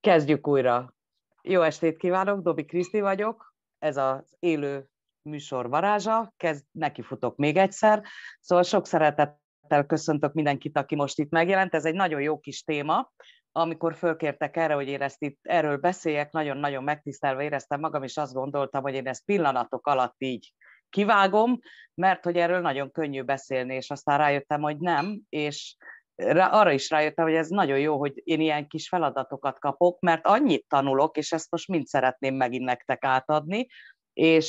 Kezdjük újra. Jó estét kívánok, Dobi Kriszti vagyok, ez az élő műsor varázsa, nekifutok még egyszer. Szóval sok szeretettel köszöntök mindenkit, aki most itt megjelent. Ez egy nagyon jó kis téma. Amikor fölkértek erre, hogy én ezt itt erről beszéljek, nagyon-nagyon megtisztelve éreztem magam, és azt gondoltam, hogy én ezt pillanatok alatt így kivágom, mert hogy erről nagyon könnyű beszélni, és aztán rájöttem, hogy nem, és arra is rájöttem, hogy ez nagyon jó, hogy én ilyen kis feladatokat kapok, mert annyit tanulok, és ezt most mind szeretném megint nektek átadni, és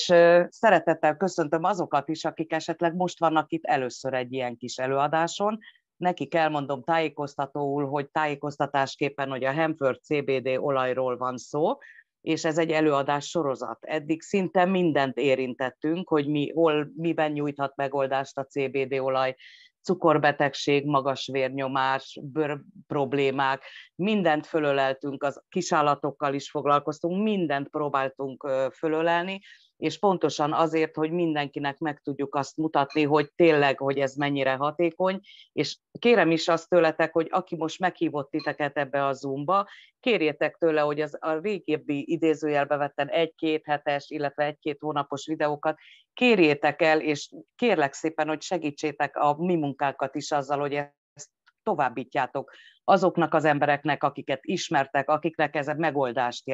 szeretettel köszöntöm azokat is, akik esetleg most vannak itt először egy ilyen kis előadáson. Nekik elmondom tájékoztatóul, hogy tájékoztatásképpen, hogy a Hemföld CBD olajról van szó, és ez egy előadás sorozat. Eddig szinte mindent érintettünk, hogy miben nyújthat megoldást a CBD olaj, cukorbetegség, magas vérnyomás, bőr problémák, mindent fölöleltünk, az kisállatokkal is foglalkoztunk, mindent próbáltunk fölölelni, és pontosan azért, hogy mindenkinek meg tudjuk azt mutatni, hogy tényleg, hogy ez mennyire hatékony, és kérem is azt tőletek, hogy aki most meghívott titeket ebbe a Zoomba, kérjétek tőle, hogy a régebbi idézőjelbe vetten 1-2 hetes, illetve 1-2 hónapos videókat kérjétek el, és kérlek szépen, hogy segítsétek a mi munkákat is azzal, hogy ezt továbbítjátok azoknak az embereknek, akiket ismertek, akiknek ez a megoldást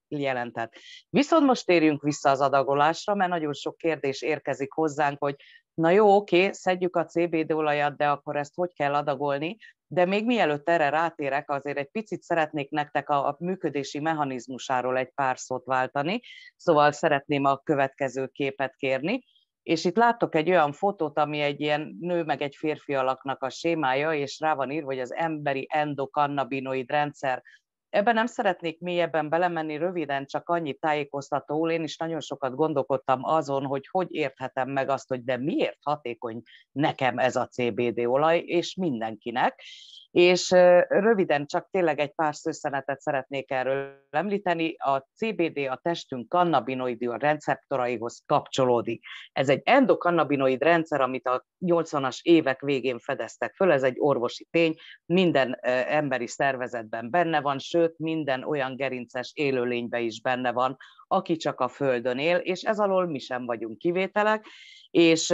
jelenthet. Viszont most térjünk vissza az adagolásra, mert nagyon sok kérdés érkezik hozzánk, hogy na jó, oké, szedjük a CBD olajat, de akkor ezt hogy kell adagolni? De még mielőtt erre rátérek, azért egy picit szeretnék nektek a működési mechanizmusáról egy pár szót váltani, szóval szeretném a következő képet kérni. És itt láttok egy olyan fotót, ami egy ilyen nő meg egy férfi alaknak a sémája, és rá van írva, hogy az emberi endokannabinoid rendszer. Ebben nem szeretnék mélyebben belemenni, röviden csak annyit tájékoztatóul. Én is nagyon sokat gondolkodtam azon, hogy érthetem meg azt, hogy de miért hatékony nekem ez a CBD olaj, és mindenkinek. És röviden csak tényleg egy pár szösszenetet szeretnék erről említeni. A CBD a testünk kannabinoid receptoraihoz kapcsolódik. Ez egy endokannabinoid rendszer, amit a 80-as évek végén fedeztek föl, ez egy orvosi tény, minden emberi szervezetben benne van, sőt minden olyan gerinces élőlényben is benne van, aki csak a Földön él, és ez alól mi sem vagyunk kivételek, és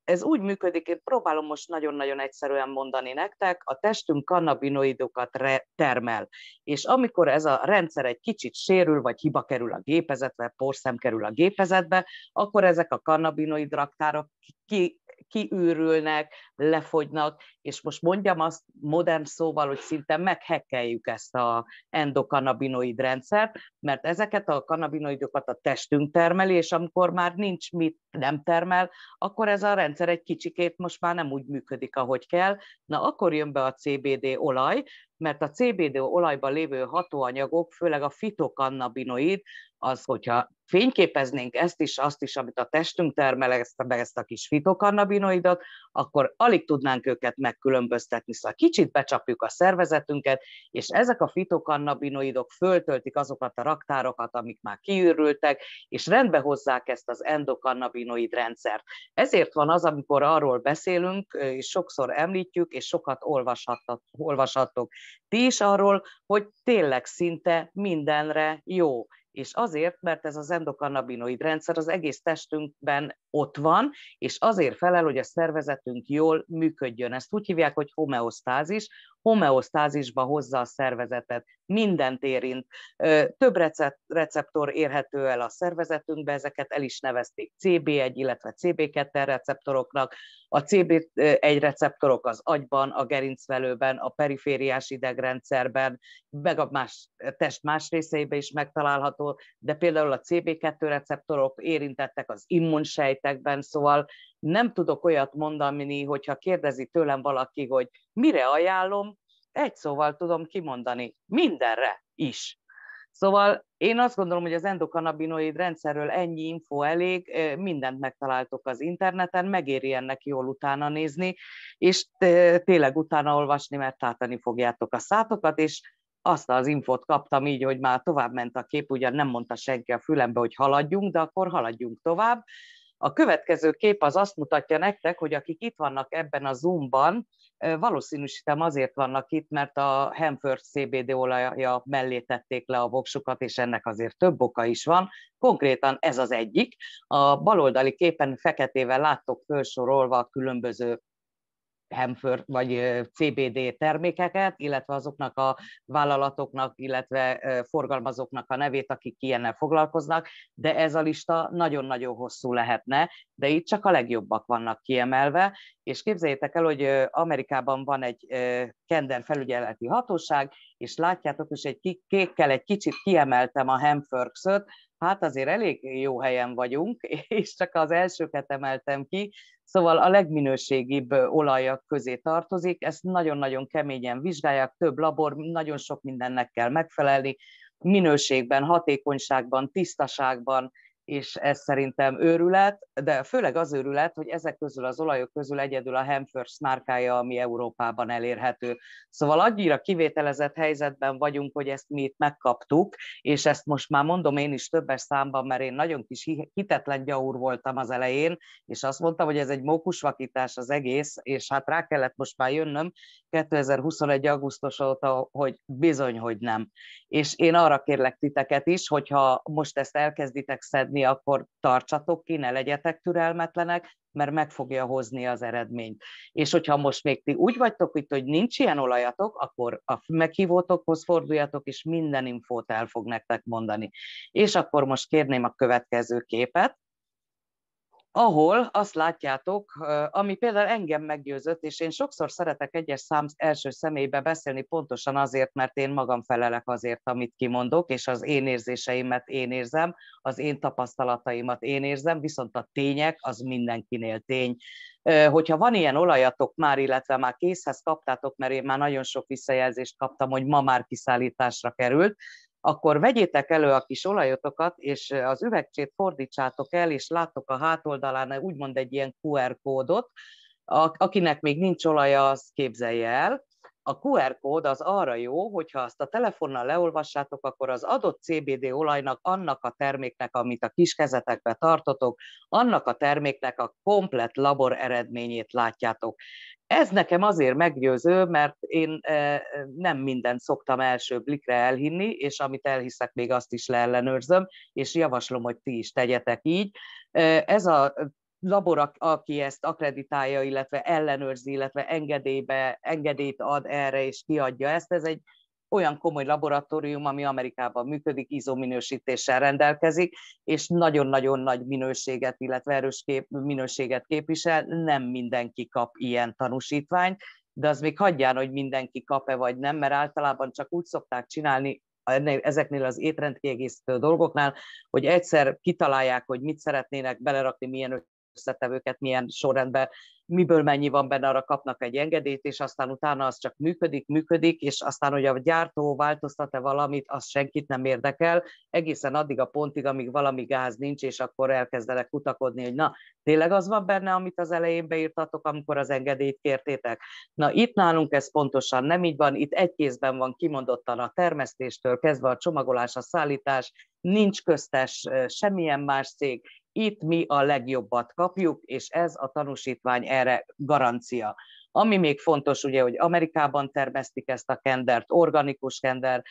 ez úgy működik, én próbálom most nagyon-nagyon egyszerűen mondani nektek, a testünk kannabinoidokat termel, és amikor ez a rendszer egy kicsit sérül, vagy hiba kerül a gépezetbe, porszem kerül a gépezetbe, akkor ezek a kannabinoid raktárok kiürülnek, lefogynak, és most mondjam azt modern szóval, hogy szinte meghekkeljük ezt az endokannabinoid rendszert, mert ezeket a kannabinoidokat a testünk termeli, és amikor már nincs mit nem termel, akkor ez a rendszer egy kicsikét most már nem úgy működik, ahogy kell. Na, akkor jön be a CBD olaj, mert a CBD olajban lévő hatóanyagok, főleg a fitokannabinoid, az, hogyha fényképeznénk ezt is, azt is, amit a testünk termel, ezt a kis fitokannabinoidot, akkor alig tudnánk őket megkülönböztetni. Szóval kicsit becsapjuk a szervezetünket, és ezek a fitokannabinoidok föltöltik azokat a raktárokat, amik már kiürültek, és rendbe hozzák ezt az endokannabinoid rendszert. Ezért van az, amikor arról beszélünk, és sokszor említjük, és sokat olvashattok ti is arról, hogy tényleg szinte mindenre jó. És azért, mert ez az endokannabinoid rendszer az egész testünkben ott van, és azért felel, hogy a szervezetünk jól működjön. Ezt úgy hívják, hogy homeosztázis. Homeosztázisba hozza a szervezetet, mindent érint. Több receptor érhető el a szervezetünkbe, ezeket el is nevezték CB1, illetve CB2 receptoroknak. A CB1 receptorok az agyban, a gerincvelőben, a perifériás idegrendszerben, meg a test más részeiben is megtalálható, de például a CB2 receptorok érintettek az immunsejtekben, szóval nem tudok olyat mondani, hogyha kérdezi tőlem valaki, hogy mire ajánlom, egy szóval tudom kimondani, mindenre is. Szóval én azt gondolom, hogy az endokannabinoid rendszerről ennyi info elég, mindent megtaláltok az interneten, megéri ennek jól utána nézni, és tényleg utána olvasni, mert tátani fogjátok a szátokat, és azt az infót kaptam így, hogy már tovább ment a kép, ugyan nem mondta senki a fülembe, hogy haladjunk, de akkor haladjunk tovább. A következő kép az azt mutatja nektek, hogy akik itt vannak ebben a Zoomban, valószínűsítem azért vannak itt, mert a Hemford CBD olaja mellé tették le a voksukat, és ennek azért több oka is van. Konkrétan ez az egyik. A baloldali képen feketével láttok felsorolva a különböző Hemford vagy CBD termékeket, illetve azoknak a vállalatoknak, illetve forgalmazóknak a nevét, akik ilyennel foglalkoznak, de ez a lista nagyon-nagyon hosszú lehetne, de itt csak a legjobbak vannak kiemelve, és képzeljétek el, hogy Amerikában van egy Kender felügyeleti hatóság, és látjátok is, egy kékkel egy kicsit kiemeltem a Hemford-öt, hát azért elég jó helyen vagyunk, és csak az elsőket emeltem ki, szóval a legminőségibb olajak közé tartozik, ezt nagyon-nagyon keményen vizsgálják, több labor, nagyon sok mindennek kell megfelelni, minőségben, hatékonyságban, tisztaságban, és ez szerintem őrület, de főleg az őrület, hogy ezek közül az olajok közül egyedül a Hemford márkája, ami Európában elérhető. Szóval annyira kivételezett helyzetben vagyunk, hogy ezt mi itt megkaptuk, és ezt most már mondom én is többes számban, mert én nagyon kis hitetlen gyaur voltam az elején, és azt mondtam, hogy ez egy mókusvakítás az egész, és hát rá kellett most már jönnöm 2021. augusztus óta, hogy bizony, hogy nem. És én arra kérlek titeket is, hogyha most ezt elkezditek szedni, akkor tartsatok ki, ne legyetek türelmetlenek, mert meg fogja hozni az eredményt. És hogyha most még ti úgy vagytok itt, hogy nincs ilyen olajatok, akkor a meghívótokhoz forduljatok, és minden infót el fog nektek mondani. És akkor most kérném a következő képet, ahol azt látjátok, ami például engem meggyőzött, és én sokszor szeretek egyes szám első személybe beszélni pontosan azért, mert én magam felelek azért, amit kimondok, és az én érzéseimet én érzem, az én tapasztalataimat én érzem, viszont a tények az mindenkinél tény. Hogyha van ilyen olajatok már, illetve már készhez kaptátok, mert én már nagyon sok visszajelzést kaptam, hogy ma már kiszállításra került, akkor vegyétek elő a kis olajotokat, és az üvegcsét fordítsátok el, és láttok a hátoldalán úgymond egy ilyen QR kódot, akinek még nincs olaja, az képzelje el. A QR kód az arra jó, hogyha azt a telefonnal leolvassátok, akkor az adott CBD olajnak, annak a terméknek, amit a kis kezetekbe tartotok, annak a terméknek a komplett labor eredményét látjátok. Ez nekem azért meggyőző, mert én nem mindent szoktam első blikre elhinni, és amit elhiszek, még azt is leellenőrzöm, és javaslom, hogy ti is tegyetek így. Ez a labor, aki ezt akkreditálja, illetve ellenőrzi, illetve engedélyt ad erre, és kiadja ezt, ez egy olyan komoly laboratórium, ami Amerikában működik, ISO minősítéssel rendelkezik, és nagyon-nagyon nagy minőséget, illetve erős minőséget képvisel. Nem mindenki kap ilyen tanúsítványt, de az még hagyján, hogy mindenki kap-e vagy nem, mert általában csak úgy szokták csinálni ezeknél az étrendkiegészítő dolgoknál, hogy egyszer kitalálják, hogy mit szeretnének belerakni, milyen összetevőket, milyen sorrendben, miből mennyi van benne, arra kapnak egy engedélyt, és aztán utána az csak működik, és aztán, hogy a gyártó változtat-e valamit, az senkit nem érdekel, egészen addig a pontig, amíg valami gáz nincs, és akkor elkezdenek kutakodni, hogy na, tényleg az van benne, amit az elején beírtatok, amikor az engedélyt kértétek. Na, itt nálunk ez pontosan nem így van, itt egy kézben van kimondottan a termesztéstől kezdve a csomagolás, a szállítás, nincs köztes semmilyen más cég, itt mi a legjobbat kapjuk, és ez a tanúsítvány erre garancia. Ami még fontos, ugye, hogy Amerikában termesztik ezt a kendert, organikus kender,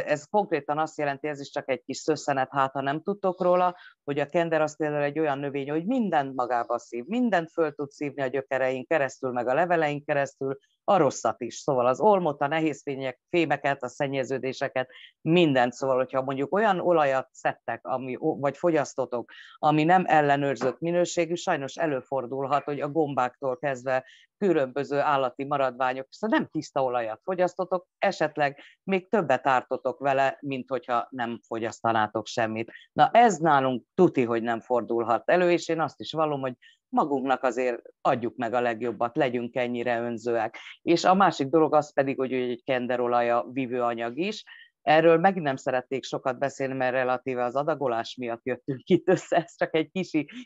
ez konkrétan azt jelenti, ez is csak egy kis szösszenet, hát ha nem tudtok róla, hogy a kender az például egy olyan növény, hogy mindent magába szív, mindent föl tud szívni a gyökereink keresztül, meg a leveleink keresztül, a rosszat is. Szóval az olmot, a nehéz fémeket, a szennyeződéseket, mindent. Szóval, hogyha mondjuk olyan olajat szedtek, vagy fogyasztotok, ami nem ellenőrzött minőségű, sajnos előfordulhat, hogy a gombáktól kezdve különböző állati maradványok, szóval nem tiszta olajat fogyasztotok, esetleg még többet ártotok vele, mint hogyha nem fogyasztanátok semmit. Na ez nálunk tuti, hogy nem fordulhat elő, és én azt is vallom, hogy magunknak azért adjuk meg a legjobbat, legyünk ennyire önzőek. És a másik dolog az pedig, hogy egy kenderolaja vívőanyag is. Erről megint nem szeretnék sokat beszélni, mert relatíve az adagolás miatt jöttünk itt össze. Ezt csak egy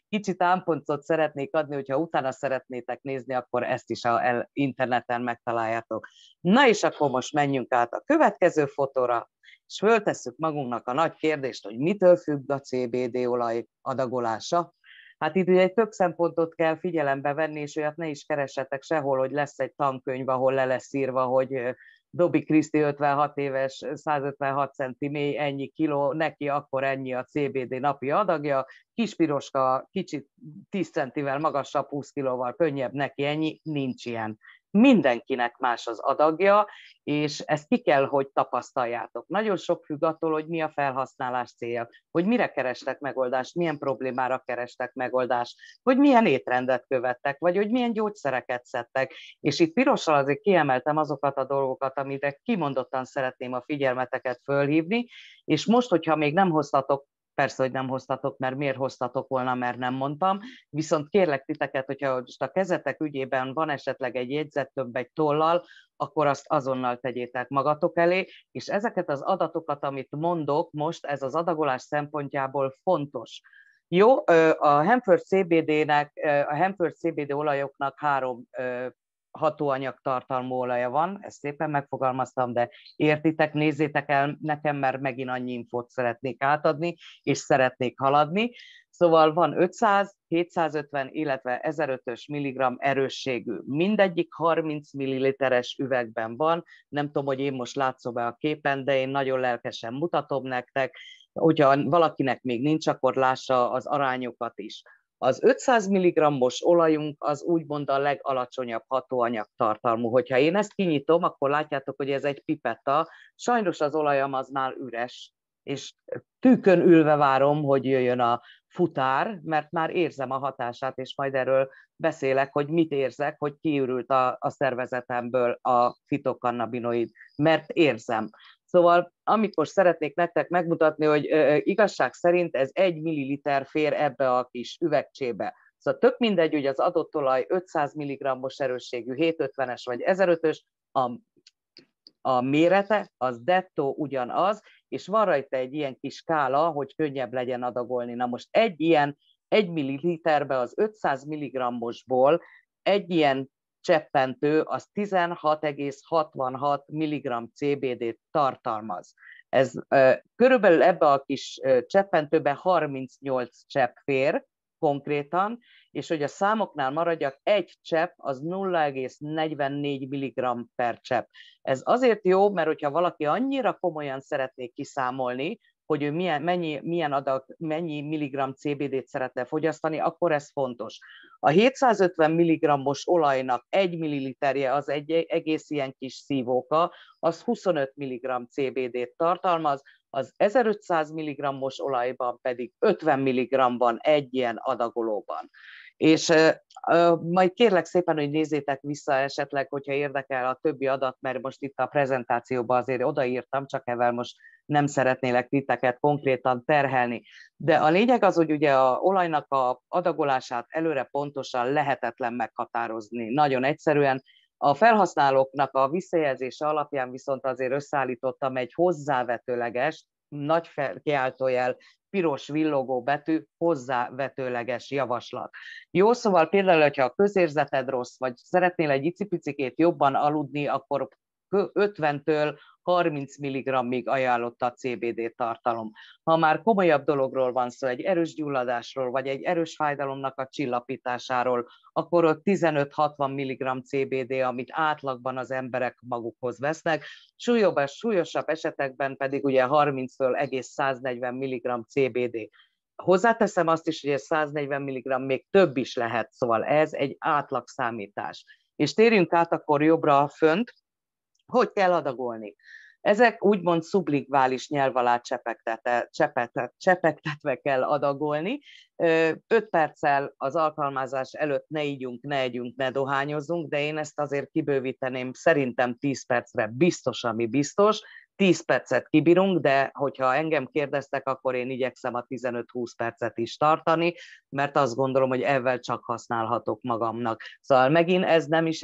kicsi támpontot szeretnék adni, hogyha utána szeretnétek nézni, akkor ezt is az interneten megtaláljátok. Na és akkor most menjünk át a következő fotóra, és föltesszük magunknak a nagy kérdést, hogy mitől függ a CBD olaj adagolása. Hát itt ugye több szempontot kell figyelembe venni, és olyat ne is keressetek sehol, hogy lesz egy tankönyv, ahol le lesz írva, hogy Dobby Christie 56 éves, 156 centi mély, ennyi kiló, neki akkor ennyi a CBD napi adagja, Kispiroska kicsit 10 centivel magasabb, 20 kilóval könnyebb, neki ennyi, nincs ilyen. Mindenkinek más az adagja, és ezt ki kell, hogy tapasztaljátok. Nagyon sok függ attól, hogy mi a felhasználás célja, hogy mire kerestek megoldást, milyen problémára kerestek megoldást, hogy milyen étrendet követtek, vagy hogy milyen gyógyszereket szedtek. És itt pirossal azért kiemeltem azokat a dolgokat, amire kimondottan szeretném a figyelmeteket fölhívni, és most, hogyha még nem hoztatok, persze, hogy nem hoztatok, mert miért hoztatok volna, mert nem mondtam, viszont kérlek titeket, hogyha most a kezetek ügyében van esetleg egy jegyzettömb egy tollal, akkor azt azonnal tegyétek magatok elé, és ezeket az adatokat, amit mondok most, ez az adagolás szempontjából fontos. Jó, a Hanford CBD-nek, a Hanford CBD olajoknak 3 hatóanyag-tartalmú olaja van, ezt szépen megfogalmaztam, de értitek, nézzétek el nekem, mert megint annyi infót szeretnék átadni, és szeretnék haladni. Szóval van 500, 750, illetve 1500 mg erősségű. Mindegyik 30 ml-es üvegben van. Nem tudom, hogy én most látszom-e a képen, de én nagyon lelkesen mutatom nektek. Hogyha valakinek még nincs, akkor lássa az arányokat is. Az 500 mg-os olajunk az úgymond a legalacsonyabb hatóanyag tartalmú. Hogyha én ezt kinyitom, akkor látjátok, hogy ez egy pipetta. Sajnos az olajam az már üres, és tűkön ülve várom, hogy jöjjön a futár, mert már érzem a hatását, és majd erről beszélek, hogy mit érzek, hogy kiürült a szervezetemből a fitokannabinoid, mert érzem. Szóval amikor szeretnék nektek megmutatni, hogy igazság szerint ez 1 milliliter fér ebbe a kis üvegcsébe. Szóval tök mindegy, hogy az adott olaj 500 mg-os erősségű, 750-es vagy 1500-ös, a mérete, az dettó ugyanaz, és van rajta egy ilyen kis skála, hogy könnyebb legyen adagolni. Na most egy ilyen 1 milliliterbe az 500 mg-osból egy ilyen cseppentő az 16,66 mg CBD-t tartalmaz. Ez körülbelül ebbe a kis cseppentőbe 38 csepp fér konkrétan, és hogy a számoknál maradjak, egy csepp az 0,44 mg per csepp. Ez azért jó, mert hogyha valaki annyira komolyan szeretné kiszámolni, hogy ő mennyi milligram CBD-t szeretne fogyasztani, akkor ez fontos. A 750 mg-os olajnak 1 milliliterje az egy egész ilyen kis szívóka, az 25 mg CBD-t tartalmaz, az 1500 mg-os olajban pedig 50 mg van egy ilyen adagolóban. És majd kérlek szépen, hogy nézzétek vissza esetleg, hogyha érdekel a többi adat, mert most itt a prezentációban azért odaírtam, csak ezzel most nem szeretnélek titeket konkrétan terhelni. De a lényeg az, hogy ugye a olajnak a adagolását előre pontosan lehetetlen meghatározni. Nagyon egyszerűen. A felhasználóknak a visszajelzése alapján viszont azért összeállítottam egy hozzávetőleges, nagy kiáltójel, piros villogó betű, hozzávetőleges javaslat. Jó, szóval például, hogyha a közérzeted rossz, vagy szeretnél egy icipicikét jobban aludni, akkor 50-től 30 mg-ig ajánlott a CBD tartalom. Ha már komolyabb dologról van szó, egy erős gyulladásról, vagy egy erős fájdalomnak a csillapításáról, akkor ott 15-60 mg CBD, amit átlagban az emberek magukhoz vesznek, súlyosabb esetekben pedig ugye 30-től egész 140 mg CBD. Hozzáteszem azt is, hogy ez 140 mg még több is lehet, szóval ez egy átlagszámítás. És térjünk át akkor jobbra fönt, hogy kell adagolni. Ezek úgymond szublikvális nyelv alá csepegtetve kell adagolni. 5 perccel az alkalmazás előtt ne ígyunk, ne együnk, ne dohányozzunk, de én ezt azért kibővíteném, szerintem 10 percre biztos, ami biztos. 10 percet kibírunk, de hogyha engem kérdeztek, akkor én igyekszem a 15-20 percet is tartani, mert azt gondolom, hogy ezzel csak használhatok magamnak. Szóval megint ez nem is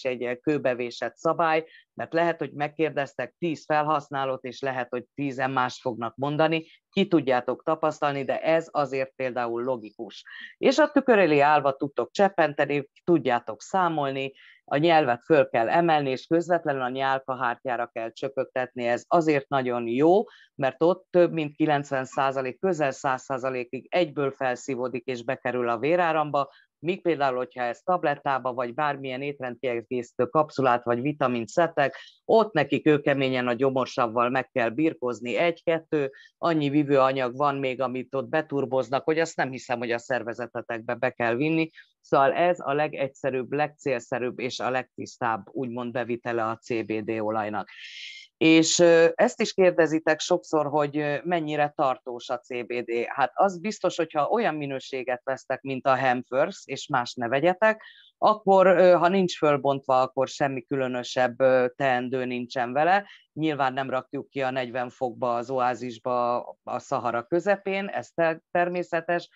egy kőbevésett szabály, mert lehet, hogy megkérdeztek 10 felhasználót, és lehet, hogy 10-en mást fognak mondani, ki tudjátok tapasztalni, de ez azért például logikus. És a tükör elé állva tudtok cseppenteni, tudjátok számolni, a nyelvet föl kell emelni, és közvetlenül a nyálkahártyára kell csöpögtetni. Ez azért nagyon jó, mert ott több mint 90%, közel 100%-ig egyből felszívódik és bekerül a véráramba, míg például, hogyha ez tablettába, vagy bármilyen étrendkiegészítő kapszulát, vagy vitamint szedtek, ott neki kőkeményen a gyomorsavval meg kell birkózni, 1-2, annyi vívőanyag van még, amit ott beturboznak, hogy azt nem hiszem, hogy a szervezetetekbe be kell vinni. Szóval ez a legegyszerűbb, legcélszerűbb és a legtisztább, úgymond bevitele a CBD olajnak. És ezt is kérdezitek sokszor, hogy mennyire tartós a CBD. Hát az biztos, hogyha olyan minőséget vesztek, mint a Hemfirst, és más ne vegyetek, akkor, ha nincs fölbontva, akkor semmi különösebb teendő nincsen vele. Nyilván nem rakjuk ki a 40 fokba az oázisba a Szahara közepén, ez természetes.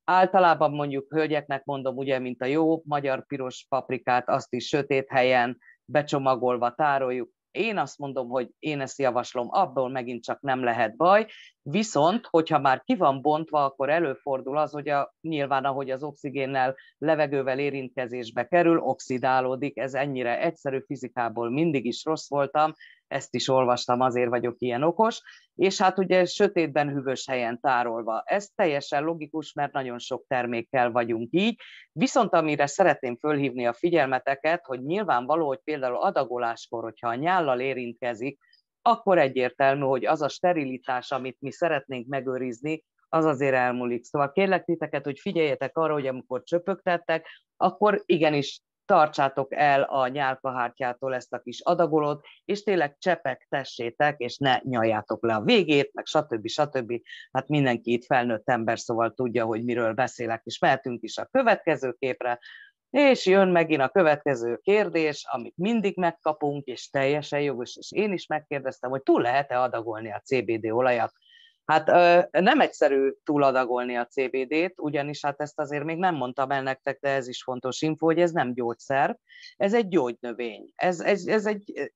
Általában mondjuk hölgyeknek mondom, ugye, mint a jó magyar piros paprikát, azt is sötét helyen becsomagolva tároljuk. Én azt mondom, hogy én ezt javaslom, abból megint csak nem lehet baj, viszont, hogyha már ki van bontva, akkor előfordul az, hogy nyilván, ahogy az oxigénnel, levegővel érintkezésbe kerül, oxidálódik, ez ennyire egyszerű, fizikából mindig is rossz voltam, ezt is olvastam, azért vagyok ilyen okos, és hát ugye sötétben hűvös helyen tárolva. Ez teljesen logikus, mert nagyon sok termékkel vagyunk így, viszont amire szeretném fölhívni a figyelmeteket, hogy nyilvánvaló, hogy például adagoláskor, hogyha a nyállal érintkezik, akkor egyértelmű, hogy az a sterilitás, amit mi szeretnénk megőrizni, az azért elmúlik. Szóval kérlek titeket, hogy figyeljetek arra, hogy amikor csöpögtettek, akkor igenis tartsátok el a nyálkahártyától ezt a kis adagolót, és tényleg csepegtessétek, és ne nyaljátok le a végét, meg stb. Hát mindenki itt felnőtt ember, szóval tudja, hogy miről beszélek, és mehetünk is a következő képre, és jön megint a következő kérdés, amit mindig megkapunk, és teljesen jogos, és én is megkérdeztem, hogy túl lehet-e adagolni a CBD olajat. Hát nem egyszerű túladagolni a CBD-t, ugyanis hát ezt azért még nem mondtam el nektek, de ez is fontos info, hogy ez nem gyógyszer, ez egy gyógynövény. Ez egy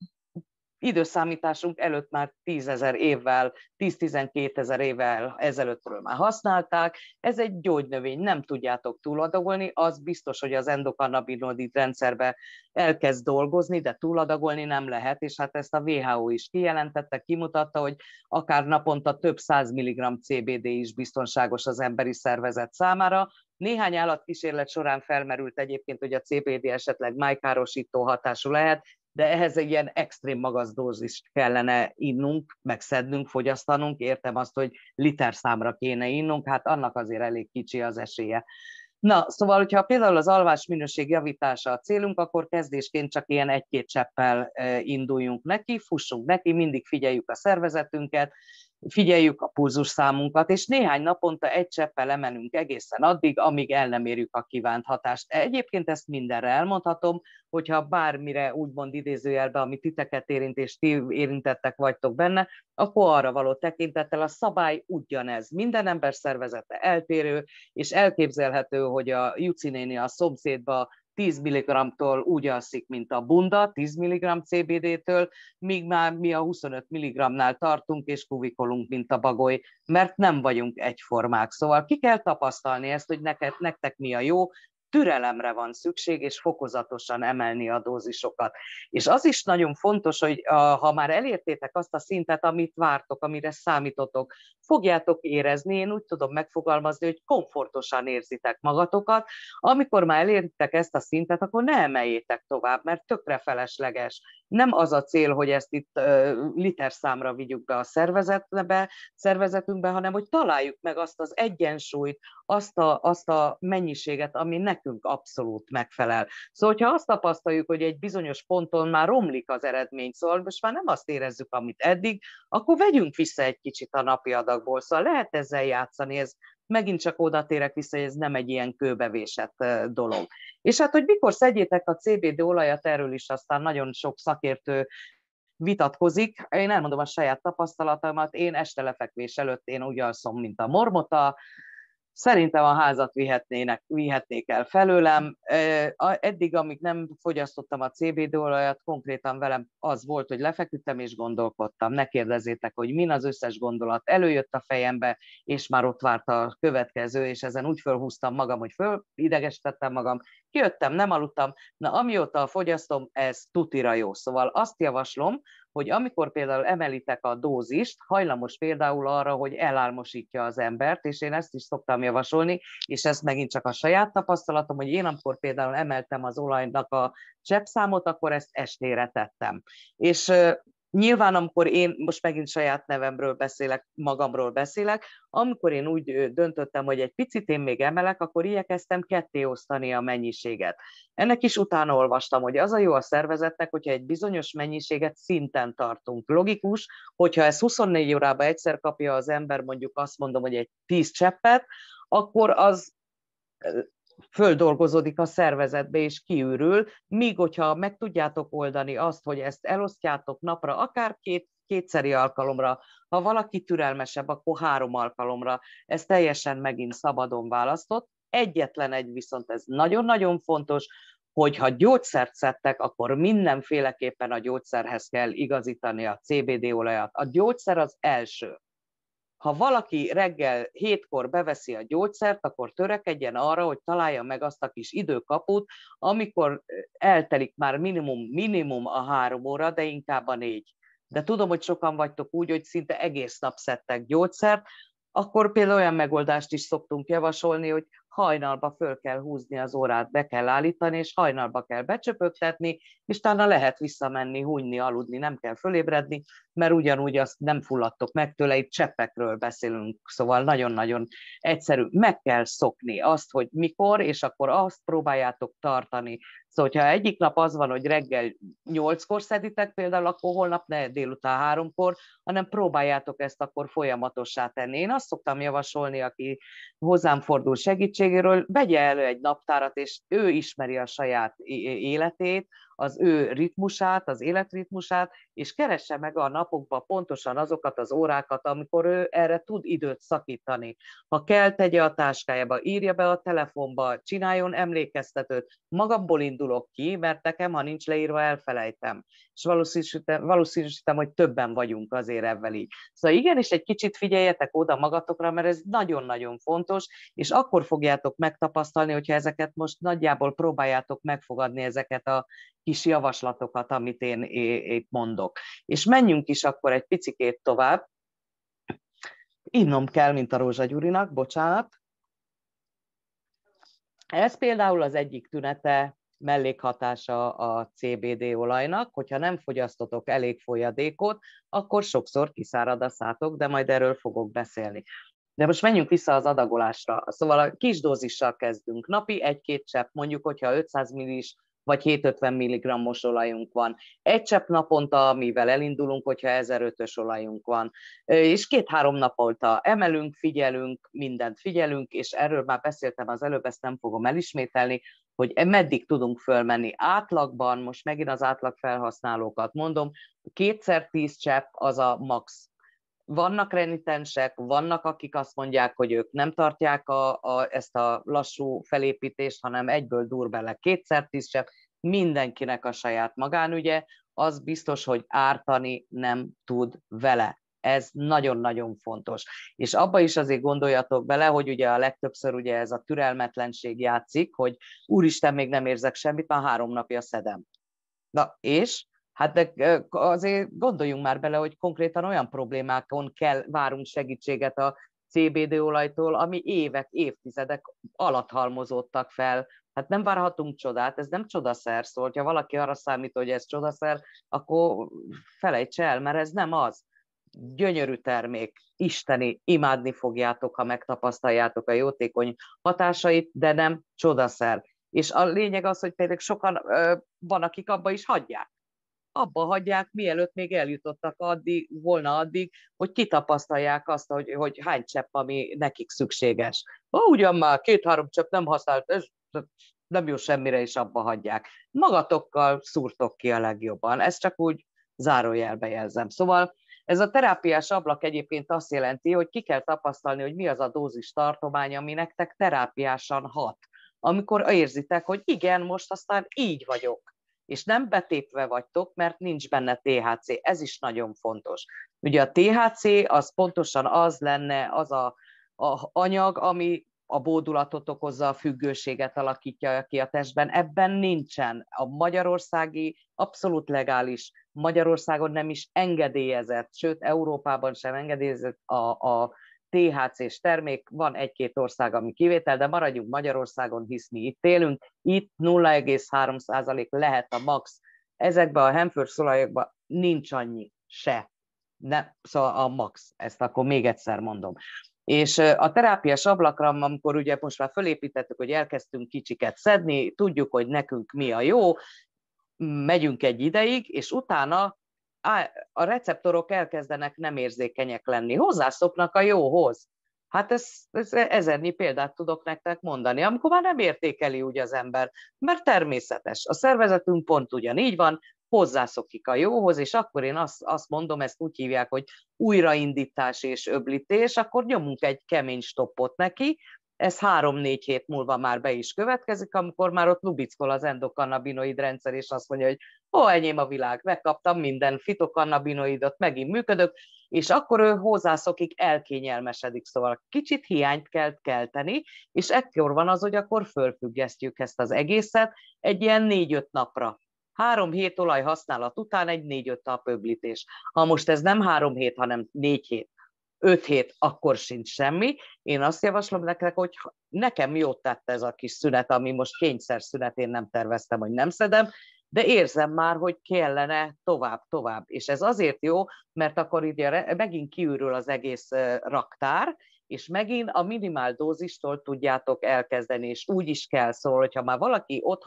időszámításunk előtt már 10 000 évvel, 10-12 000 évvel ezelőttről már használták. Ez egy gyógynövény, nem tudjátok túladagolni, az biztos, hogy az endokannabinoid rendszerbe elkezd dolgozni, de túladagolni nem lehet, és hát ezt a WHO is kijelentette, kimutatta, hogy akár naponta több 100 mg CBD is biztonságos az emberi szervezet számára. Néhány állatkísérlet során felmerült egyébként, hogy a CBD esetleg májkárosító hatású lehet, de ehhez egy ilyen extrém magas dózist kellene innunk, megszednünk, fogyasztanunk, értem azt, hogy literszámra kéne innunk, hát annak azért elég kicsi az esélye. Na, szóval, hogyha például az alvás minőség javítása a célunk, akkor kezdésként csak ilyen 1-2 cseppel induljunk neki, fussunk neki, mindig figyeljük a szervezetünket, figyeljük a pulzusszámunkat, és néhány naponta 1 cseppel emelünk egészen addig, amíg el nem érjük a kívánt hatást. Egyébként ezt mindenre elmondhatom, hogyha bármire úgymond idézőjelben, ami titeket érint, és ti érintettek vagytok benne, akkor arra való tekintettel a szabály ugyanez. Minden ember szervezete eltérő, és elképzelhető, hogy a Juci néni a szomszédba 10 mg-tól úgy alszik, mint a bunda, 10 mg CBD-től, míg már mi a 25 mg-nál tartunk, és kuvikolunk, mint a bagoly, mert nem vagyunk egyformák. Szóval ki kell tapasztalni ezt, hogy nektek mi a jó, türelemre van szükség, és fokozatosan emelni a dózisokat. És az is nagyon fontos, hogy ha már elértétek azt a szintet, amit vártok, amire számítotok, fogjátok érezni, én úgy tudom megfogalmazni, hogy komfortosan érzitek magatokat. Amikor már elértek ezt a szintet, akkor ne emeljétek tovább, mert tökre felesleges. Nem az a cél, hogy ezt itt literszámra vigyük be a szervezetünkbe, hanem hogy találjuk meg azt az egyensúlyt, azt a mennyiséget, ami nekünk abszolút megfelel. Szóval, hogyha azt tapasztaljuk, hogy egy bizonyos ponton már romlik az eredmény, szóval most már nem azt érezzük, amit eddig, akkor vegyünk vissza egy kicsit a napi adagból. Szóval lehet ezzel játszani, ez megint csak oda térek vissza, hogy ez nem egy ilyen kőbevésett dolog. És hát, hogy mikor szedjétek a CBD olajat, erről is aztán nagyon sok szakértő vitatkozik. Én elmondom a saját tapasztalatomat, én este lefekvés előtt én úgy alszom, mint a mormota, Szerintem a házat vihetnék el felőlem. Eddig, amíg nem fogyasztottam a CBD olajat, konkrétan velem az volt, hogy lefeküdtem és gondolkodtam. Ne kérdezzétek, hogy min, az összes gondolat előjött a fejembe, és már ott várt a következő, és ezen úgy fölhúztam magam, hogy fölidegesítettem magam, kijöttem, nem aludtam. Na, amióta fogyasztom, ez tutira jó. Szóval azt javaslom, hogy amikor például emelitek a dózist, hajlamos például arra, hogy elálmosítja az embert, és én ezt is szoktam javasolni, és ez megint csak a saját tapasztalatom, hogy én amikor például emeltem az olajnak a cseppszámot, akkor ezt estére tettem. És nyilván, amikor én most megint saját nevemről beszélek, magamról beszélek, amikor én úgy döntöttem, hogy egy picit én még emelek, akkor igyekeztem ketté osztani a mennyiséget. Ennek is utána olvastam, hogy az a jó a szervezetnek, hogyha egy bizonyos mennyiséget szinten tartunk. Logikus, hogyha ezt 24 órában egyszer kapja az ember, mondjuk azt mondom, hogy egy 10 cseppet, akkor az földolgozódik a szervezetbe és kiürül, míg hogyha meg tudjátok oldani azt, hogy ezt elosztjátok napra, akár kétszeri alkalomra, ha valaki türelmesebb, akkor 3 alkalomra, ez teljesen megint szabadon választott. Egyetlen egy viszont ez nagyon-nagyon fontos, hogy ha gyógyszert szedtek, akkor mindenféleképpen a gyógyszerhez kell igazítani a CBD olajat. A gyógyszer az első. Ha valaki reggel 7-kor beveszi a gyógyszert, akkor törekedjen arra, hogy találja meg azt a kis időkaput, amikor eltelik már minimum a 3 óra, de inkább a 4. De tudom, hogy sokan vagytok úgy, hogy szinte egész nap szedtek gyógyszert, akkor például olyan megoldást is szoktunk javasolni, hogy hajnalba föl kell húzni az órát, be kell állítani, és hajnalba kell becsöpögtetni, és utána lehet visszamenni, hunyni, aludni, nem kell fölébredni, mert ugyanúgy azt nem fulladtok meg tőle, itt cseppekről beszélünk, szóval nagyon-nagyon egyszerű. Meg kell szokni azt, hogy mikor, és akkor azt próbáljátok tartani. Szóval, ha egyik nap az van, hogy reggel 8-kor szeditek például, akkor holnap ne délután 3-kor, hanem próbáljátok ezt akkor folyamatossá tenni. Én azt szoktam javasolni, aki hozzám fordul segítségéről, vegye elő egy naptárat, és ő ismeri a saját életét, az ő ritmusát, az életritmusát, és keresse meg a napokban pontosan azokat az órákat, amikor ő erre tud időt szakítani. Ha kell, tegye a táskájába, írja be a telefonba, csináljon emlékeztetőt. Magamból indulok ki, mert nekem, ha nincs leírva, elfelejtem. És valószínűsítem, hogy többen vagyunk azért ebben így. Szóval igenis egy kicsit figyeljetek oda magatokra, mert ez nagyon-nagyon fontos, és akkor fogjátok megtapasztalni, hogyha ezeket most nagyjából próbáljátok megfogadni, ezeket a kis javaslatokat, amit én itt mondok. És menjünk is akkor egy picikét tovább. Innom kell, mint a Rózsa Gyurinak, bocsánat. Ez például az egyik tünete, mellékhatása a CBD olajnak, hogyha nem fogyasztotok elég folyadékot, akkor sokszor kiszárad a szátok, de majd erről fogok beszélni. De most menjünk vissza az adagolásra. Szóval a kis dózissal kezdünk. Napi 1-2 csepp, mondjuk, hogyha 500 millis vagy 750 mg-os olajunk van. 1 csepp naponta, amivel elindulunk, hogyha 1005-ös olajunk van. És 2-3 naponta emelünk, figyelünk, mindent figyelünk, és erről már beszéltem az előbb, ezt nem fogom elismételni, hogy meddig tudunk fölmenni. Átlagban, most megint az átlag felhasználókat mondom, 2x10 csepp az a max. Vannak renitensek, vannak, akik azt mondják, hogy ők nem tartják ezt a lassú felépítést, hanem egyből dur bele 2x10 csepp, mindenkinek a saját magánügye, az biztos, hogy ártani nem tud vele. Ez nagyon-nagyon fontos. És abba is azért gondoljatok bele, hogy ugye a legtöbbször ugye ez a türelmetlenség játszik, hogy úristen, még nem érzek semmit, már 3 napja szedem. Na és? Hát de azért gondoljunk már bele, hogy konkrétan olyan problémákon várunk segítséget a CBD olajtól, ami évek, évtizedek alatt halmozódtak fel. Hát nem várhatunk csodát, ez nem csodaszer, szóval, ha valaki arra számít, hogy ez csodaszer, akkor felejtse el, mert ez nem az. Gyönyörű termék, isteni, imádni fogjátok, ha megtapasztaljátok a jótékony hatásait, de nem csodaszer. És a lényeg az, hogy például sokan van, akik abba is hagyják. Abba hagyják, mielőtt még eljutottak volna addig, hogy kitapasztalják azt, hogy hány csepp, ami nekik szükséges. Ugyan már 2-3 csepp nem használt, ez nem jó semmire, és abba hagyják. Magatokkal szúrtok ki a legjobban. Ezt csak úgy zárójelbe jelzem. Szóval Ez a terápiás ablak egyébként azt jelenti, hogy ki kell tapasztalni, hogy mi az a dózis tartomány, ami nektek terápiásan hat. Amikor érzitek, hogy igen, most aztán így vagyok, és nem betépve vagytok, mert nincs benne THC. Ez is nagyon fontos. Ugye a THC az pontosan az lenne, az a anyag, ami a bódulatot okozza, a függőséget alakítja ki a testben. Ebben nincsen. A magyarországi abszolút legális, Magyarországon nem is engedélyezett, sőt Európában sem engedélyezett a THC-s termék. Van egy-két ország, ami kivétel, de maradjunk Magyarországon, hisz mi itt élünk. Itt 0,3% lehet a max. Ezekben a hemfőrszolajokban nincs annyi se. Nem, szóval a max, ezt akkor még egyszer mondom. És a terápiás ablakra, amikor ugye most már fölépítettük, hogy elkezdtünk kicsiket szedni, tudjuk, hogy nekünk mi a jó, megyünk egy ideig, és utána a receptorok elkezdenek nem érzékenyek lenni, hozzászoknak a jóhoz. Hát ez ezernyi példát tudok nektek mondani, amikor már nem értékeli úgy az ember, mert természetes. A szervezetünk pont ugyanígy van, hozzászokik a jóhoz, és akkor én azt mondom, ezt úgy hívják, hogy újraindítás és öblítés, akkor nyomunk egy kemény stoppot neki, ez 3-4 hét múlva már be is következik, amikor már ott lubickol az endokannabinoid rendszer, és azt mondja, hogy enyém a világ, megkaptam minden fitokannabinoidot, megint működök, és akkor ő hozzászokik, elkényelmesedik, szóval kicsit hiányt kell kelteni, és ekkor van az, hogy akkor fölfüggesztjük ezt az egészet egy ilyen 4-5 napra. 3 hét olajhasználat után egy 4-5 nap öblítés. Ha most ez nem 3 hét, hanem 4 hét, 5 hét, akkor sincs semmi. Én azt javaslom nektek, hogy nekem jót tett ez a kis szünet, ami most kényszer szünet, én nem terveztem, hogy nem szedem, de érzem már, hogy kellene tovább. És ez azért jó, mert akkor ugye megint kiürül az egész raktár, és megint a minimál dózistól tudjátok elkezdeni, és úgy is kell szól, hogyha már valaki ott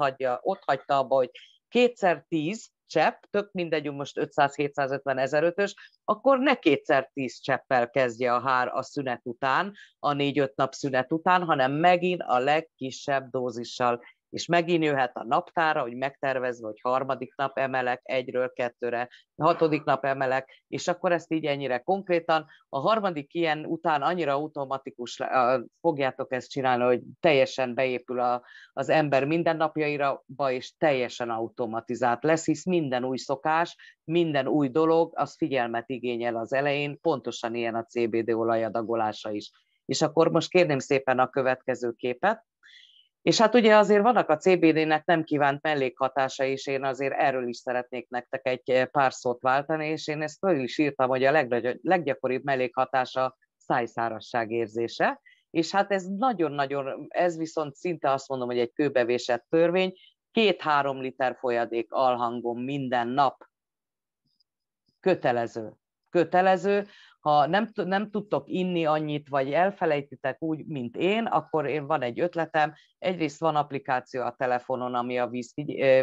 hagyta abba, hogy 2x10 csepp, tök mindegy, most 500-750 1005-ös, akkor ne 2x10 cseppel kezdje a szünet után, a 4-5 nap szünet után, hanem megint a legkisebb dózissal. És megint jöhet a naptára, hogy megtervezve, hogy 3. nap emelek 1-ről 2-re, 6. nap emelek, és akkor ezt így ennyire konkrétan. A 3. ilyen után annyira automatikus fogjátok ezt csinálni, hogy teljesen beépül az ember mindennapjaira, és teljesen automatizált lesz, hisz minden új szokás, minden új dolog, az figyelmet igényel az elején, pontosan ilyen a CBD olaj adagolása is. És akkor most kérném szépen a következő képet. És hát ugye azért vannak a CBD-nek nem kívánt mellékhatásai, és én azért erről is szeretnék nektek egy pár szót váltani, és én ezt föl is írtam, hogy a leggyakoribb mellékhatása szájszárasság érzése, és hát ez nagyon-nagyon, ez viszont szinte azt mondom, hogy egy kőbevésett törvény, 2-3 liter folyadék alhangon minden nap kötelező. Ha nem tudtok inni annyit, vagy elfelejtitek úgy, mint én, akkor van egy ötletem. Egyrészt van applikáció a telefonon, ami a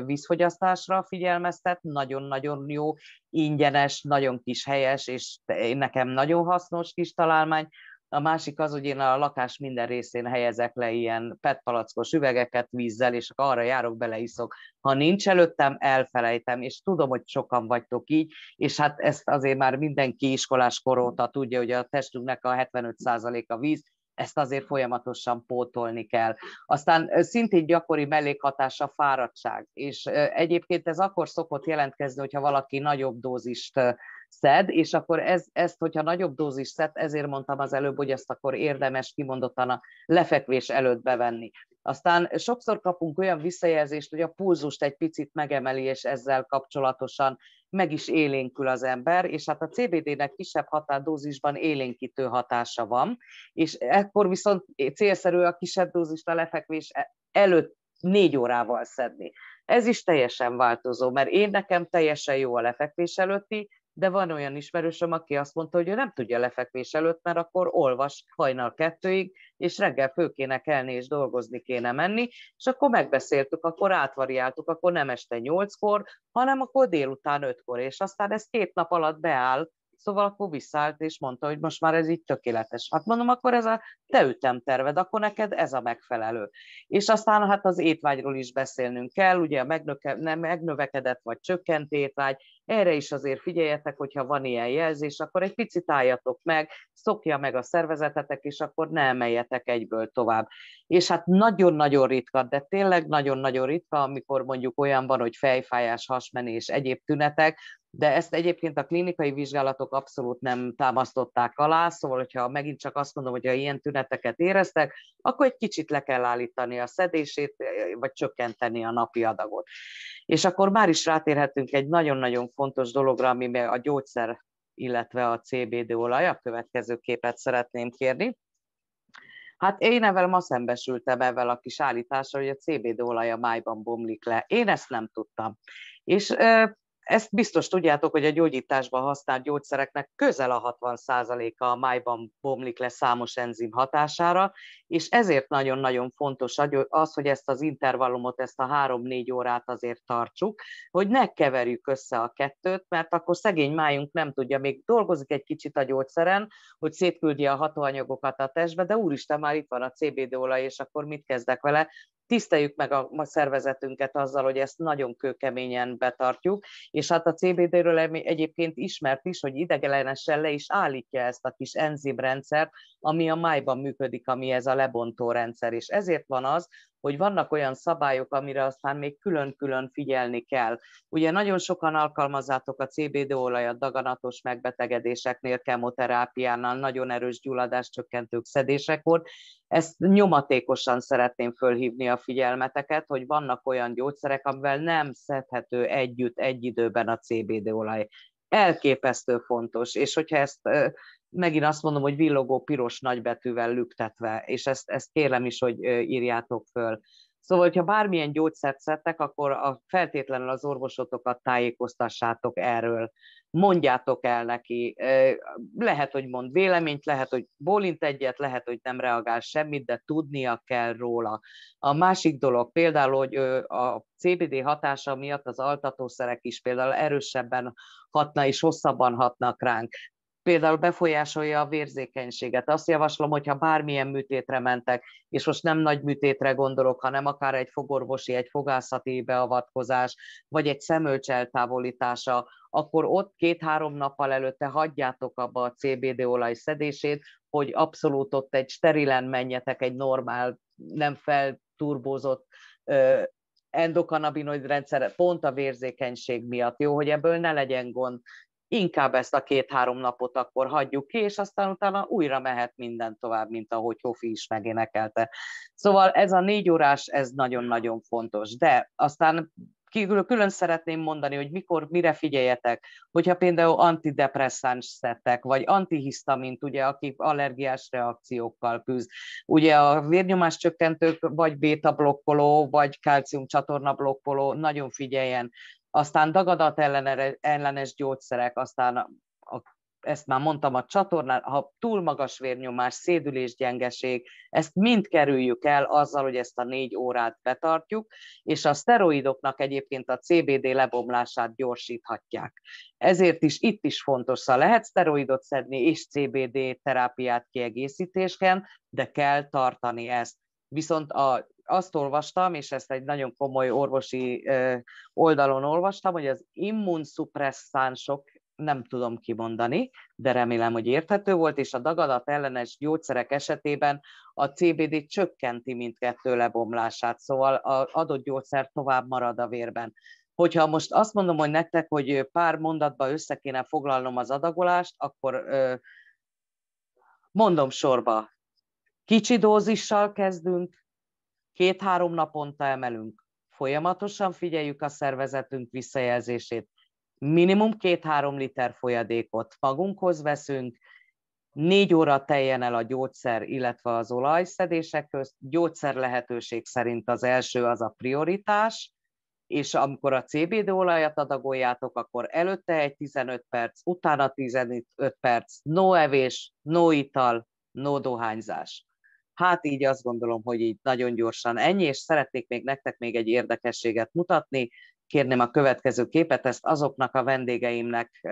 vízfogyasztásra figyelmeztet, nagyon-nagyon jó, ingyenes, nagyon kis helyes, és nekem nagyon hasznos kis találmány. A másik az, hogy én a lakás minden részén helyezek le ilyen PET-palackos üvegeket vízzel, és arra járok, beleiszok. Ha nincs előttem, elfelejtem, és tudom, hogy sokan vagytok így, és hát ezt azért már mindenki iskolás kor óta tudja, hogy a testünknek a 75%-a víz, ezt azért folyamatosan pótolni kell. Aztán szintén gyakori mellékhatása fáradtság, és egyébként ez akkor szokott jelentkezni, hogyha valaki nagyobb dózist szed, és akkor ezt, hogyha nagyobb dózis szed, ezért mondtam az előbb, hogy ezt akkor érdemes kimondottan a lefekvés előtt bevenni. Aztán sokszor kapunk olyan visszajelzést, hogy a pulzust egy picit megemeli, és ezzel kapcsolatosan meg is élénkül az ember, és hát a CBD-nek kisebb határdózisban élénkítő hatása van, és ekkor viszont célszerű a kisebb dózist a lefekvés előtt 4 órával szedni. Ez is teljesen változó, mert nekem teljesen jó a lefekvés előtti, de van olyan ismerősöm, aki azt mondta, hogy ő nem tudja lefekvés előtt, mert akkor olvas hajnal 2-ig, és reggel föl kéne kelni, és dolgozni kéne menni, és akkor megbeszéltük, akkor átvariáltuk, akkor nem este 8-kor, hanem akkor délután 5-kor, és aztán ez 2 nap alatt beáll, Szóval akkor visszaállt, és mondta, hogy most már ez így tökéletes. Hát mondom, akkor ez a te ütemterved, akkor neked ez a megfelelő. És aztán hát az étvágyról is beszélnünk kell, ugye a megnövekedett vagy csökkent étvágy, erre is azért figyeljetek, hogyha van ilyen jelzés, akkor egy picit álljatok meg, szokja meg a szervezetetek, és akkor ne emeljetek egyből tovább. És hát nagyon-nagyon ritka, de tényleg nagyon-nagyon ritka, amikor mondjuk olyan van, hogy fejfájás, hasmenés, egyéb tünetek, de ezt egyébként a klinikai vizsgálatok abszolút nem támasztották alá, szóval, hogyha megint csak azt mondom, hogy ha ilyen tüneteket éreztek, akkor egy kicsit le kell állítani a szedését, vagy csökkenteni a napi adagot. És akkor már is rátérhetünk egy nagyon-nagyon fontos dologra, ami a gyógyszer, illetve a CBD olaj. A következő képet szeretném kérni. Hát én ezzel ma szembesültem ezzel a kis állítással, hogy a CBD olaj a májban bomlik le. Én ezt nem tudtam. És ezt biztos tudjátok, hogy a gyógyításban használt gyógyszereknek közel a 60%-a a májban bomlik le számos enzim hatására, és ezért nagyon-nagyon fontos az, hogy ezt az intervallumot, ezt a 3-4 órát azért tartsuk, hogy ne keverjük össze a kettőt, mert akkor szegény májunk nem tudja, még dolgozik egy kicsit a gyógyszeren, hogy szétküldi a hatóanyagokat a testbe, de úristen, már itt van a CBD olaj, és akkor mit kezdek vele? Tiszteljük meg a szervezetünket azzal, hogy ezt nagyon kőkeményen betartjuk, és hát a CBD-ről egyébként ismert is, hogy idegenesen le is állítja ezt a kis enzimrendszert, ami a májban működik, ami ez a lebontó rendszer, és ezért van az, hogy vannak olyan szabályok, amire aztán még külön-külön figyelni kell. Ugye nagyon sokan alkalmazzátok a CBD olajat daganatos megbetegedéseknél, kemoterápiánál, nagyon erős gyulladáscsökkentők szedésekor. Ezt nyomatékosan szeretném fölhívni a figyelmeteket, hogy vannak olyan gyógyszerek, amivel nem szedhető együtt egy időben a CBD olaj. Elképesztő fontos, és hogyha ezt megint azt mondom, hogy villogó piros nagybetűvel lüktetve, és ezt kérem is, hogy írjátok föl. Szóval, hogyha bármilyen gyógyszert szedtek, akkor feltétlenül az orvosotokat tájékoztassátok erről. Mondjátok el neki. Lehet, hogy mond véleményt, lehet, hogy bólint egyet, lehet, hogy nem reagál semmit, de tudnia kell róla. A másik dolog például, hogy a CBD hatása miatt az altatószerek is például erősebben hatna és hosszabban hatnak ránk. Például befolyásolja a vérzékenységet. Azt javaslom, hogyha bármilyen műtétre mentek, és most nem nagy műtétre gondolok, hanem akár egy fogorvosi, egy fogászati beavatkozás, vagy egy szemölcs eltávolítása, akkor ott 2-3 nappal előtte hagyjátok abba a CBD olaj szedését, hogy abszolút ott egy sterilen menjetek, egy normál, nem felturbózott endokannabinoid rendszer, pont a vérzékenység miatt. Jó, hogy ebből ne legyen gond. Inkább ezt a 2-3 napot akkor hagyjuk ki, és aztán utána újra mehet minden tovább, mint ahogy Hofi is megénekelte. Szóval ez a 4 órás, ez nagyon-nagyon fontos. De aztán külön szeretném mondani, hogy mire figyeljetek, hogyha például antidepresszáns szedtek, vagy antihisztamint, ugye, aki allergiás reakciókkal küzd. Ugye a vérnyomás csökkentők, vagy béta blokkoló, vagy kálcium csatorna blokkoló, nagyon figyeljen. Aztán dagadat ellenes gyógyszerek, aztán ezt már mondtam, a csatornán, ha túl magas vérnyomás, szédülésgyengeség, ezt mind kerüljük el azzal, hogy ezt a 4 órát betartjuk, és a szteroidoknak egyébként a CBD lebomlását gyorsíthatják. Ezért is itt is fontos, szóval lehet szteroidot szedni és CBD terápiát kiegészítésken, de kell tartani ezt. Viszont azt olvastam, és ezt egy nagyon komoly orvosi oldalon olvastam, hogy az immunszupresszánsok, nem tudom kimondani, de remélem, hogy érthető volt, és a dagadat ellenes gyógyszerek esetében a CBD csökkenti mindkettő lebomlását, szóval az adott gyógyszer tovább marad a vérben. Hogyha most azt mondom, hogy nektek, hogy pár mondatban össze kéne foglalnom az adagolást, akkor mondom sorba. Kicsi dózissal kezdünk, 2-3 naponta emelünk. Folyamatosan figyeljük a szervezetünk visszajelzését. Minimum 2-3 liter folyadékot magunkhoz veszünk, 4 óra teljen el a gyógyszer, illetve az olajszedések közt. Gyógyszer lehetőség szerint az első az a prioritás, és amikor a CBD olajat adagoljátok, akkor előtte egy 15 perc, utána 15 perc, no evés, no ital, no dohányzás. Hát így azt gondolom, hogy így nagyon gyorsan ennyi, és szeretnék még nektek még egy érdekességet mutatni. kérném a következő képet, ezt azoknak a vendégeimnek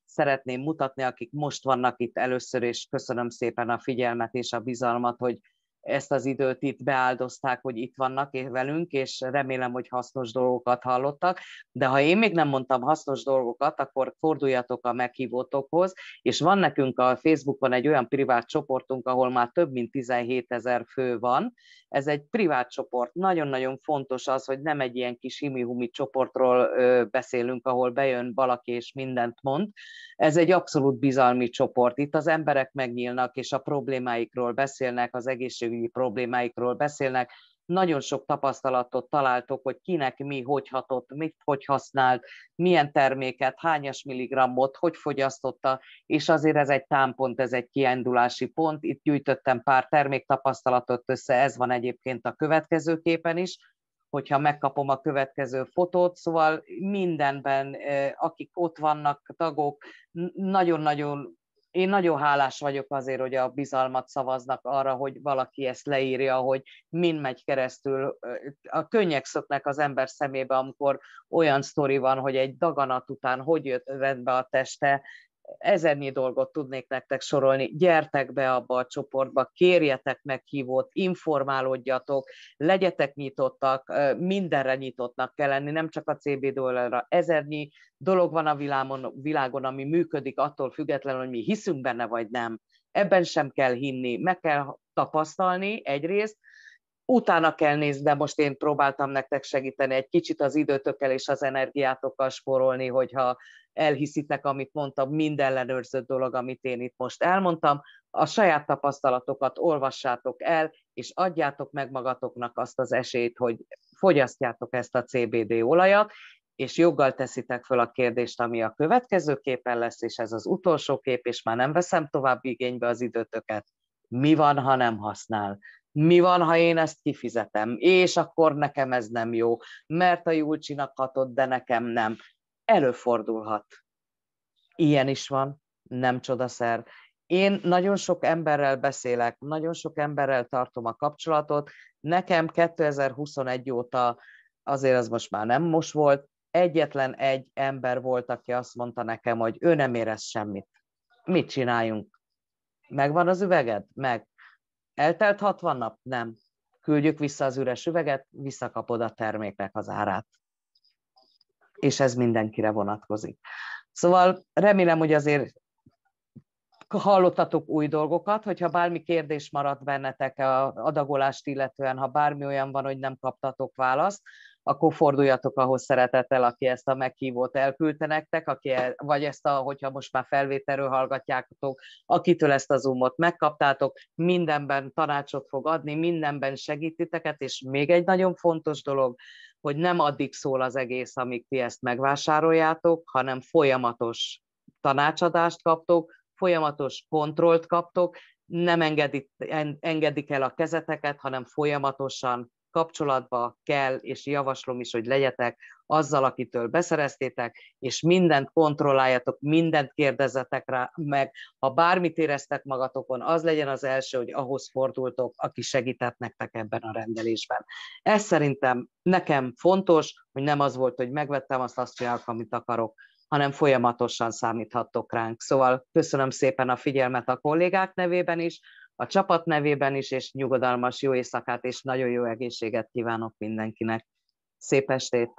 szeretném mutatni, akik most vannak itt először, és köszönöm szépen a figyelmet és a bizalmat, hogy ezt az időt itt beáldozták, hogy itt vannak velünk, és remélem, hogy hasznos dolgokat hallottak. De ha én még nem mondtam hasznos dolgokat, akkor forduljatok a meghívótokhoz, és van nekünk a Facebookon egy olyan privát csoportunk, ahol már több mint 17 000 fő van. Ez egy privát csoport. Nagyon-nagyon fontos az, hogy nem egy ilyen kis himi-humi csoportról beszélünk, ahol bejön valaki és mindent mond. Ez egy abszolút bizalmi csoport. Itt az emberek megnyílnak, és a problémáikról beszélnek, az egészségügyi problémáikról beszélnek. Nagyon sok tapasztalatot találtok, hogy kinek mi, hogy hatott, mit, hogy használt, milyen terméket, hányas milligrammot, hogy fogyasztotta, és azért ez egy támpont, ez egy kiindulási pont. Itt gyűjtöttem pár terméktapasztalatot össze, ez van egyébként a következő képen is, hogyha megkapom a következő fotót, szóval mindenben, akik ott vannak, tagok, én nagyon hálás vagyok azért, hogy a bizalmat szavaznak arra, hogy valaki ezt leírja, hogy mind megy keresztül. A könnyek szöknek az ember szemébe, amikor olyan sztori van, hogy egy daganat után hogy jött rendbe a teste. Ezernyi dolgot tudnék nektek sorolni. Gyertek be abba a csoportba, kérjetek meghívót, informálódjatok, legyetek nyitottak, mindenre nyitottnak kell lenni, nem csak a CBD oldalra. Ezernyi dolog van a világon, ami működik attól függetlenül, hogy mi hiszünk benne vagy nem. Ebben sem kell hinni, meg kell tapasztalni egyrészt, utána kell nézni, de most én próbáltam nektek segíteni egy kicsit az időtökkel és az energiátokkal spórolni, hogyha elhiszitek, amit mondtam, mind ellenőrzött dolog, amit én itt most elmondtam. A saját tapasztalatokat olvassátok el, és adjátok meg magatoknak azt az esélyt, hogy fogyasztjátok ezt a CBD olajat, és joggal teszitek föl a kérdést, ami a következő képen lesz, és ez az utolsó kép, és már nem veszem tovább igénybe az időtöket. Mi van, ha nem használ? Mi van, ha én ezt kifizetem, és akkor nekem ez nem jó, mert a Julcsinak hatott, de nekem nem. Előfordulhat. Ilyen is van, nem csodaszer. Én nagyon sok emberrel beszélek, nagyon sok emberrel tartom a kapcsolatot. Nekem 2021 óta, azért az most már nem most volt, egyetlen egy ember volt, aki azt mondta nekem, hogy ő nem érez semmit. Mit csináljunk? Megvan az üveged? Meg. Eltelt 60 nap? Nem. Küldjük vissza az üres üveget, visszakapod a terméknek az árát. És ez mindenkire vonatkozik. Szóval remélem, hogy azért hallottatok új dolgokat, hogyha bármi kérdés maradt bennetek a adagolást illetően, ha bármi olyan van, hogy nem kaptatok választ, akkor forduljatok ahhoz szeretettel, aki ezt a meghívót elküldte nektek, vagy ezt hogyha most már felvételről hallgatjátok, akitől ezt a Zoomot megkaptátok, mindenben tanácsot fog adni, mindenben segítiteket, és még egy nagyon fontos dolog, hogy nem addig szól az egész, amíg ti ezt megvásároljátok, hanem folyamatos tanácsadást kaptok, folyamatos kontrollt kaptok, nem engedik el a kezeteket, hanem folyamatosan kapcsolatba kell, és javaslom is, hogy legyetek azzal, akitől beszereztétek, és mindent kontrolláljatok, mindent kérdezzetek rá meg. Ha bármit éreztek magatokon, az legyen az első, hogy ahhoz fordultok, aki segített nektek ebben a rendelésben. Ez szerintem nekem fontos, hogy nem az volt, hogy megvettem, azt csinálok, amit akarok, hanem folyamatosan számíthattok ránk. Szóval köszönöm szépen a figyelmet a kollégák nevében is, a csapat nevében is, és nyugodalmas jó éjszakát és nagyon jó egészséget kívánok mindenkinek. Szép estét!